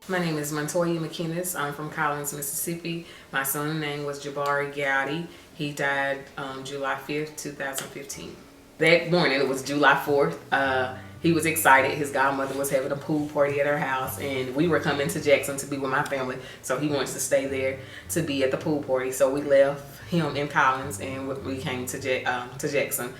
My name is Montoya McInnis. I'm from Collins, Mississippi. My son's name was Jabari Gowdy. He died July 5th, 2015. That morning, it was July 4th. He was excited. His godmother was having a pool party at her house, and we were coming to Jackson to be with my family. So he wants to stay there to be at the pool party. So we left him in Collins, and we came to Jackson.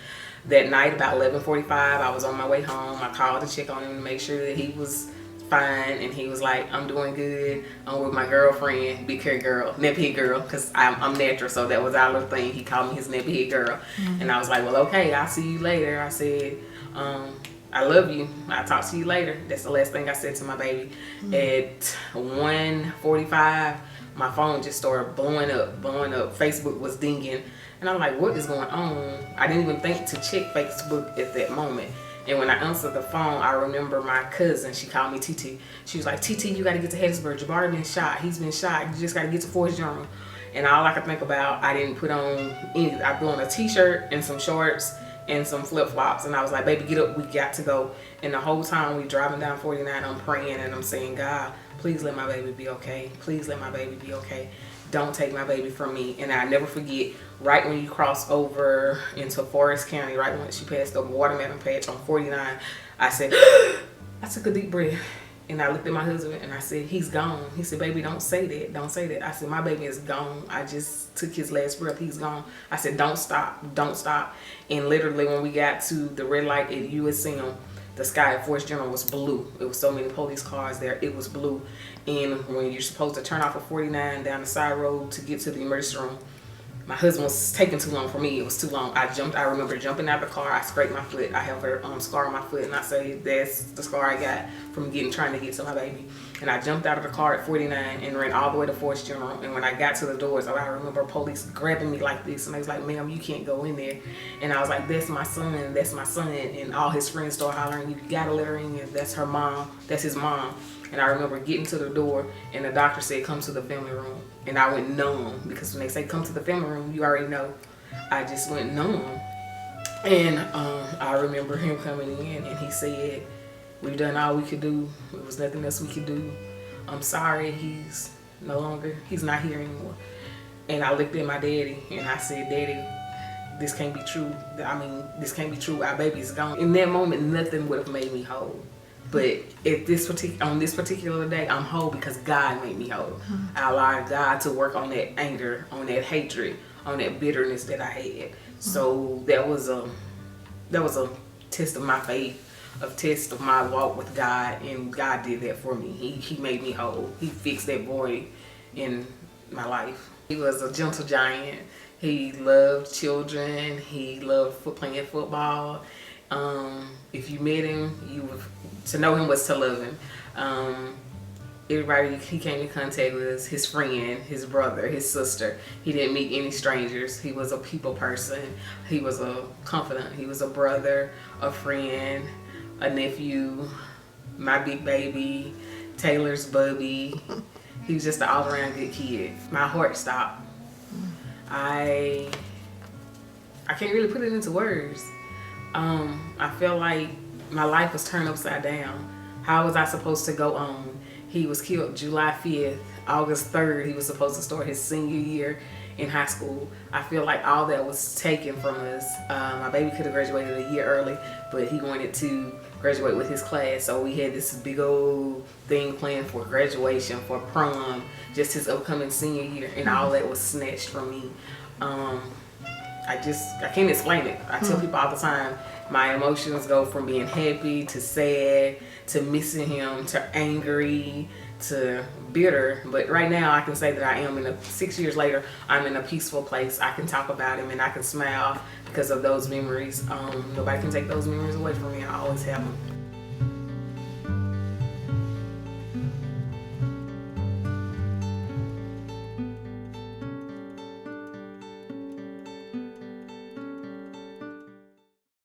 That night, about 11:45, I was on my way home. I called to check on him to make sure that he was fine, and he was like, I'm doing good. I'm with my girlfriend, big hair girl, nappy head girl, because I'm natural, so that was our little thing. He called me his nappy head girl. And I was like, well, okay, I'll see you later. I said, I love you. I'll talk to you later. That's the last thing I said to my baby. At 1:45, my phone just started blowing up. Facebook was dinging, and I'm like, what is going on? I didn't even think to check Facebook at that moment. And when I answered the phone, I remember my cousin, she called me TT. She was like, TT, you got to get to Hattiesburg. Jabari been shot. He's been shot. You just got to get to Forest General. And all I could think about, I didn't put on any, I put on a t-shirt and some shorts and some flip-flops. And I was like, baby, get up. We got to go. And the whole time we driving down 49, I'm praying and I'm saying, God, please let my baby be okay. Please let my baby be okay. Don't take my baby from me. And I never forget, right when you cross over into Forest County, right when she passed the watermelon patch on 49, I said, I took a deep breath. And I looked at my husband and I said, he's gone. He said, baby, don't say that. Don't say that. I said, my baby is gone. I just took his last breath. He's gone. I said, don't stop. Don't stop. And literally when we got to the red light at USM, the sky at Forest General was blue. It was so many police cars there. It was blue. And when you're supposed to turn off at 49 down the side road to get to the emergency room, my husband was taking too long for me. It was too long. I remember jumping out of the car. I scraped my foot. I have a scar on my foot, and I say that's the scar I got from trying to get to my baby. And I jumped out of the car at 49 and ran all the way to Forest General. And when I got to the doors, I remember police grabbing me like this, and they was like, ma'am, you can't go in there. And I was like, that's my son. That's my son. And all his friends started hollering, you gotta let her in. That's her mom. That's his mom. And I remember getting to the door, and the doctor said, come to the family room. And I went numb, because when they say come to the family room, you already know. I just went numb. And I remember him coming in, and he said, we've done all we could do. There was nothing else we could do. I'm sorry, he's not here anymore. And I looked at my daddy, and I said, Daddy, this can't be true. I mean, this can't be true. Our baby's gone. In that moment, nothing would have made me whole. But on this particular day, I'm whole because God made me whole. I allowed God to work on that anger, on that hatred, on that bitterness that I had. So that was a test of my faith, a test of my walk with God, and God did that for me. He made me whole. He fixed that void in my life. He was a gentle giant. He loved children. He loved playing football. If you met him, to know him was to love him. Everybody he came in contact with, his friend, his brother, his sister. He didn't meet any strangers. He was a people person. He was a confidant. He was a brother, a friend, a nephew, my big baby, Taylor's bubby. He was just an all-around good kid. My heart stopped. I can't really put it into words. I felt like my life was turned upside down. How was I supposed to go on? He was killed July 5th. August 3rd, he was supposed to start his senior year in high school. I feel like all that was taken from us. My baby could have graduated a year early, but he wanted to graduate with his class. So we had this big old thing planned for graduation, for prom, just his upcoming senior year, and all that was snatched from me. I can't explain it. I tell people all the time, my emotions go from being happy to sad to missing him to angry to bitter. But right now I can say that I am 6 years later, I'm in a peaceful place. I can talk about him and I can smile because of those memories. Nobody can take those memories away from me. I always have them.